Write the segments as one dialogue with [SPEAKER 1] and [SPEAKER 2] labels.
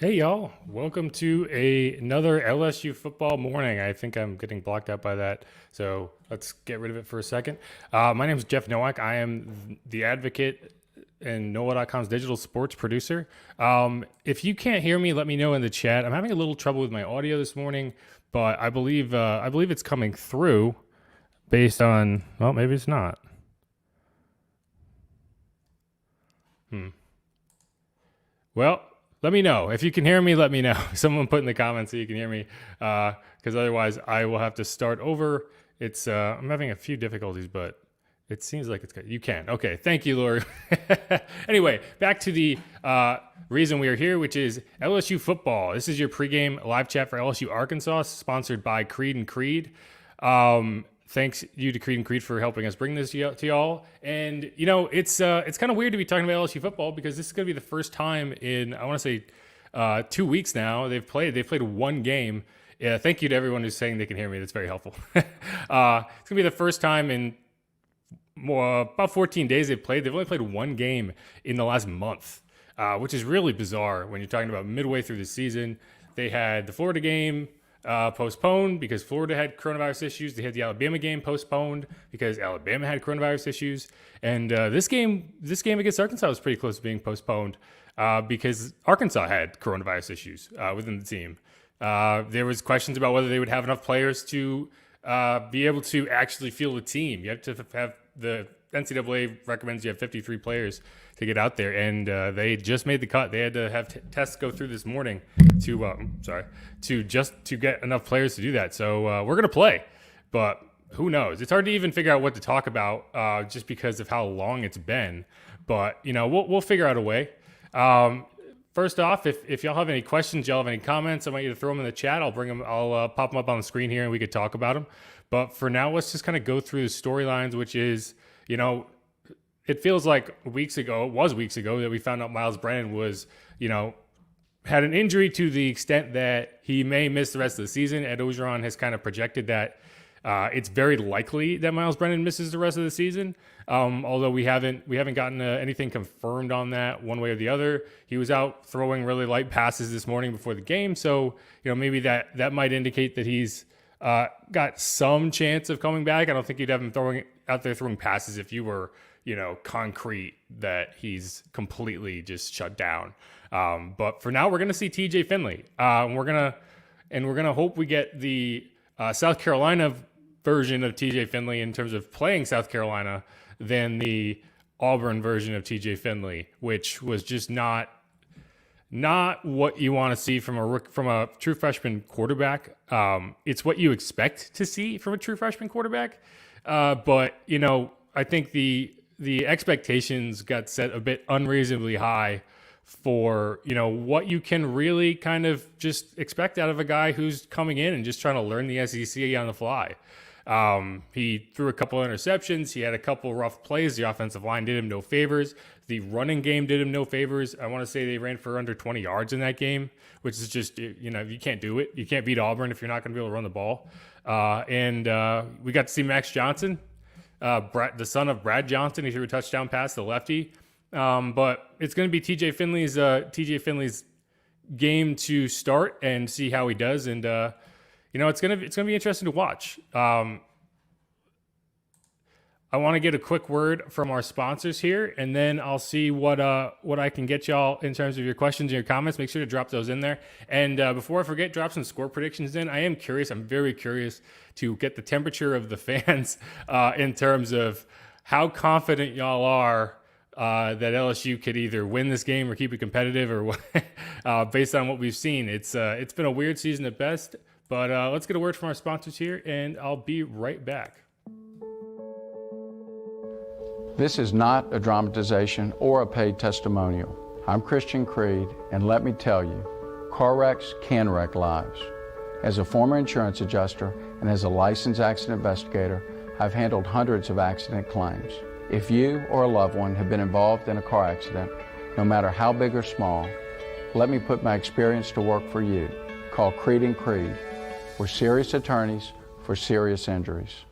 [SPEAKER 1] Hey y'all, welcome to another LSU football morning. I think I'm getting blocked out by that, so let's get rid of it for a second. My name is Jeff Nowak. I am the advocate and NOAA.com's digital sports producer. If you can't hear me, let me know in the chat. I'm having a little trouble with my audio this morning, but I believe it's coming through based on, well, maybe it's not. Well, let me know. If you can hear me, let me know. Someone put in the comments so you can hear me, because otherwise I will have to start over. It's I'm having a few difficulties, but it seems like it's good. You can. Okay, thank you, Lori. Anyway, back to the reason we are here, which is LSU football. This is your pregame live chat for LSU Arkansas, sponsored by Creed and Creed. Thanks you to Creed and Creed for helping us bring this to y'all. And you know, it's kind of weird to be talking about LSU football because this is going to be the first time in, I want to say 2 weeks now they've played one game. Yeah, thank you to everyone who's saying they can hear me. That's very helpful. It's gonna be the first time in about 14 days they've played. They've only played one game in the last month, which is really bizarre when you're talking about midway through the season. They had the Florida game postponed because Florida had coronavirus issues. They had the Alabama game postponed because Alabama had coronavirus issues. And this game against Arkansas was pretty close to being postponed because Arkansas had coronavirus issues within the team. There was questions about whether they would have enough players to be able to actually field a team. You have to have the NCAA recommends you have 53 players to get out there, and they just made the cut. They had to have tests go through this morning to get enough players to do that. So we're gonna play, but who knows? It's hard to even figure out what to talk about just because of how long it's been. But you know, we'll figure out a way. First off, if y'all have any questions, y'all have any comments, I want you to throw them in the chat. I'll bring them. I'll pop them up on the screen here, and we could talk about them. But for now, let's just kind of go through the storylines, which is, you know, it feels like weeks ago that we found out Miles Brennan was, you know, had an injury to the extent that he may miss the rest of the season. Ed Orgeron has kind of projected that it's very likely that Miles Brennan misses the rest of the season. Although we haven't gotten anything confirmed on that one way or the other. He was out throwing really light passes this morning before the game, so you know, maybe that might indicate that he's got some chance of coming back. I don't think you'd have him out there throwing passes if you were, you know, concrete that he's completely just shut down. But for now, we're going to see TJ Finley. We're gonna hope we get the South Carolina version of TJ Finley in terms of playing South Carolina than the Auburn version of TJ Finley, which was just not what you want to see from a true freshman quarterback. It's what you expect to see from a true freshman quarterback. But you know, I think the expectations got set a bit unreasonably high for, you know, what you can really kind of just expect out of a guy who's coming in and just trying to learn the SEC on the fly. He threw a couple of interceptions. He had a couple rough plays. The offensive line did him no favors. The running game did him no favors. I want to say they ran for under 20 yards in that game, which is just, you know, you can't do it. You can't beat Auburn if you're not going to be able to run the ball. And we got to see Max Johnson, the son of Brad Johnson. He threw a touchdown pass to the lefty. But it's going to be TJ Finley's game to start and see how he does. And, you know, it's going to be interesting to watch. I want to get a quick word from our sponsors here, and then I'll see what I can get y'all in terms of your questions and your comments. Make sure to drop those in there. And before I forget, drop some score predictions in. I'm very curious to get the temperature of the fans in terms of how confident y'all are that LSU could either win this game or keep it competitive, or what, based on what we've seen. It's been a weird season at best, but let's get a word from our sponsors here, and I'll be right back.
[SPEAKER 2] This is not a dramatization or a paid testimonial. I'm Christian Creed, and let me tell you, car wrecks can wreck lives. As a former insurance adjuster and as a licensed accident investigator, I've handled hundreds of accident claims. If you or a loved one have been involved in a car accident, no matter how big or small, let me put my experience to work for you. Call Creed and Creed. We're serious attorneys for serious injuries.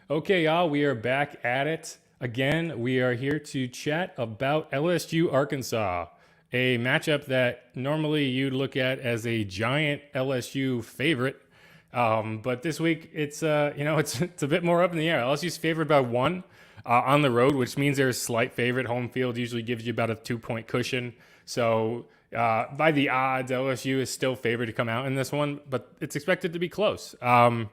[SPEAKER 1] Okay, y'all, we are back at it again. We are here to chat about LSU Arkansas. a matchup that normally you'd look at as a giant LSU favorite. But this week it's it's a bit more up in the air. LSU's favored by 1 on the road, which means they're a slight favorite. Home field usually gives you about a 2-point cushion. So by the odds, LSU is still favored to come out in this one, but it's expected to be close. So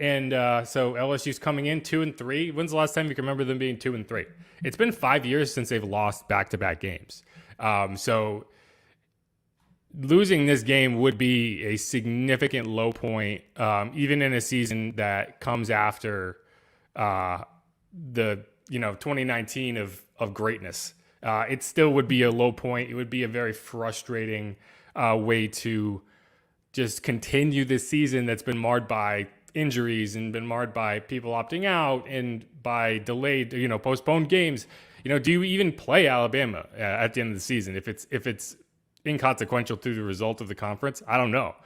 [SPEAKER 1] LSU's coming in 2-3. When's the last time you can remember them being 2-3? It's been 5 years since they've lost back-to-back games. So losing this game would be a significant low point, even in a season that comes after the 2019 of greatness. It still would be a low point. It would be a very frustrating way to just continue this season that's been marred by injuries and been marred by people opting out and by delayed, postponed games. Do you even play Alabama at the end of the season if it's inconsequential to the result of the conference? I don't know.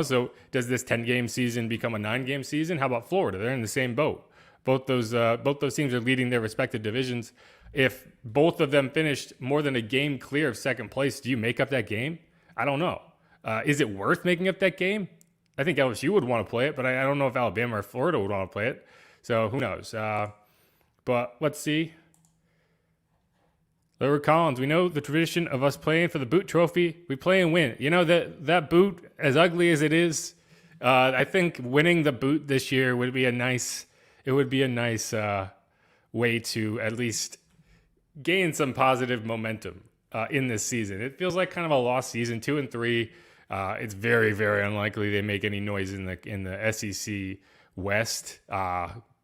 [SPEAKER 1] So does this 10-game season become a 9-game season? How about Florida? They're in the same boat. Both those teams are leading their respective divisions. If both of them finished more than a game clear of second place, do you make up that game? I don't know. Is it worth making up that game? I think LSU would want to play it, but I don't know if Alabama or Florida would want to play it. So who knows? But let's see. Lower Collins, we know the tradition of us playing for the boot trophy. We play and win. That boot, as ugly as it is, I think winning the boot this year would be a nice way to at least gain some positive momentum in this season. It feels like kind of a lost season, 2-3. It's very, very unlikely they make any noise in the SEC West.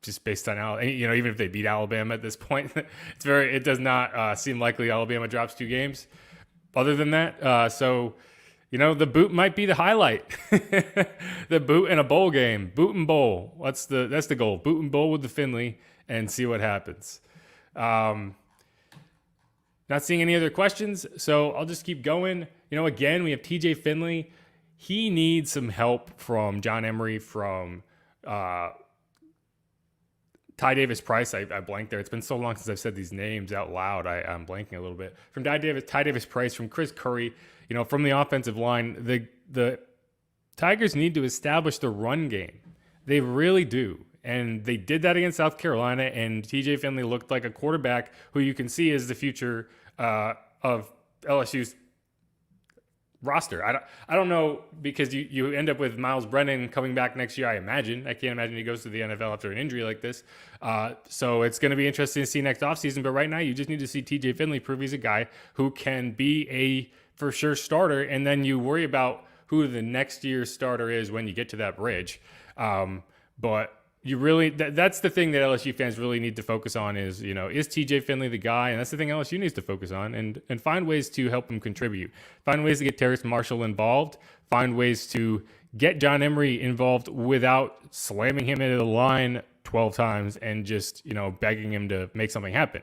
[SPEAKER 1] Just based on even if they beat Alabama at this point, it does not seem likely Alabama drops 2 games. Other than that, the boot might be the highlight. The boot in a bowl game, boot and bowl. That's the goal. Boot and bowl with the Finley and see what happens. Not seeing any other questions, so I'll just keep going. Again, we have TJ Finley. He needs some help from John Emery, from Ty Davis Price. I blanked there. It's been so long since I've said these names out loud. I'm blanking a little bit. From Ty Davis Price, from Chris Curry, from the offensive line. The Tigers need to establish the run game. They really do. And they did that against South Carolina, and TJ Finley looked like a quarterback who you can see as the future of LSU's roster. I don't know, because you end up with Miles Brennan coming back next year, I imagine. I can't imagine he goes to the NFL after an injury like this. So it's going to be interesting to see next offseason. But right now, you just need to see TJ Finley prove he's a guy who can be a for sure starter, and then you worry about who the next year's starter is when you get to that bridge. But you really, that's the thing that LSU fans really need to focus on is TJ Finley the guy? And that's the thing LSU needs to focus on and find ways to help him contribute. Find ways to get Terrace Marshall involved. Find ways to get John Emery involved without slamming him into the line 12 times and just, begging him to make something happen.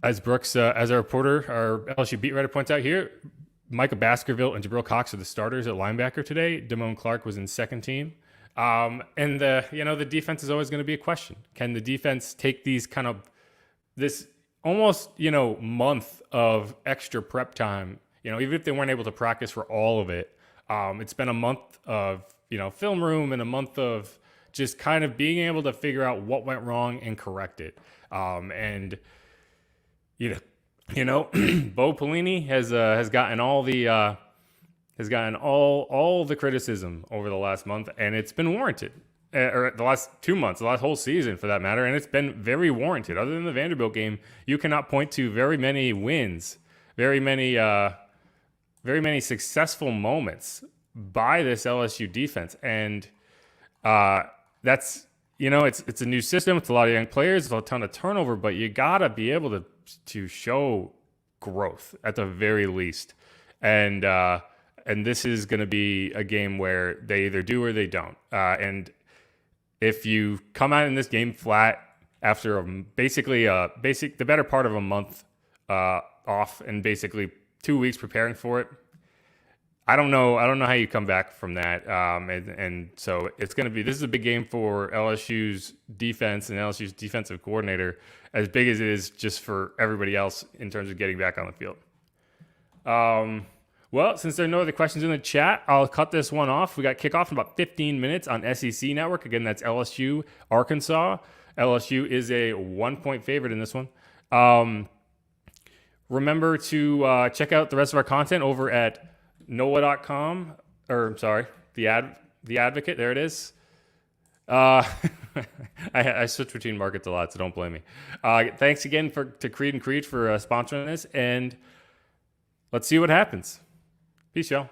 [SPEAKER 1] As Brooks, as our reporter, our LSU beat writer points out here, Micah Baskerville and Jabril Cox are the starters at linebacker today. Damone Clark was in second team. And the defense is always going to be a question. Can the defense take this almost, month of extra prep time, even if they weren't able to practice for all of it? It's been a month of, film room and a month of just kind of being able to figure out what went wrong and correct it. Bo Pelini has gotten all the criticism over the last month, and it's been warranted. Or the last 2 months, the last whole season for that matter, and it's been very warranted. Other than the Vanderbilt game, you cannot point to very many wins, very many successful moments by this LSU defense, and that's it's a new system. It's a lot of young players, it's a ton of turnover, but you gotta be able to show growth at the very least. And this is going to be a game where they either do or they don't. And if you come out in this game flat after the better part of a month off and basically 2 weeks preparing for it, I don't know how you come back from that. And so this is a big game for LSU's defense and LSU's defensive coordinator, as big as it is just for everybody else in terms of getting back on the field. Well, since there are no other questions in the chat, I'll cut this one off. We got kickoff in about 15 minutes on SEC Network. Again, that's LSU, Arkansas. LSU is a 1-point favorite in this one. Remember to check out the rest of our content over at NOAA.com, The Advocate. There it is. I switch between markets a lot, so don't blame me. Thanks again to Creed and Creed for sponsoring this, and let's see what happens. Peace, y'all.